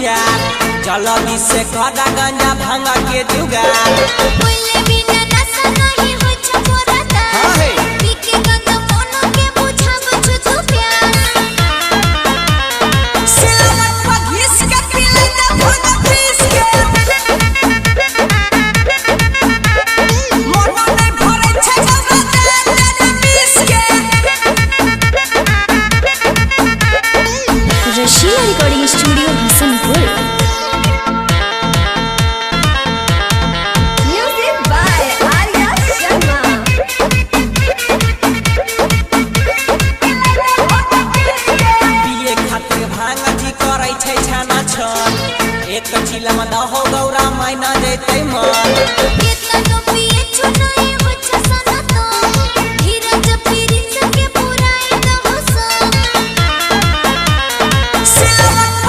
विचार जल्दी से कदा गंजा भांगा के जुगाड़ बोले बिना नशा नहीं हो छपोरता पीके गंजा मोनो के बुझा बुझ तू प्यार सिलवट पर घिस के पीले दे भूत पीस के मोनो नहीं भरे छे जबरदस्त दे पीस के Russia recording studio Hasanpur music by Arya Sharma पिए खातिर भांग जी करै छै छाना छन एक चिला में दहो गौरा मैना जैतै मन कितना तो पिए छुनाए हो छसना तो धीरज प्रिंस के पुराए दहो सब सिलवट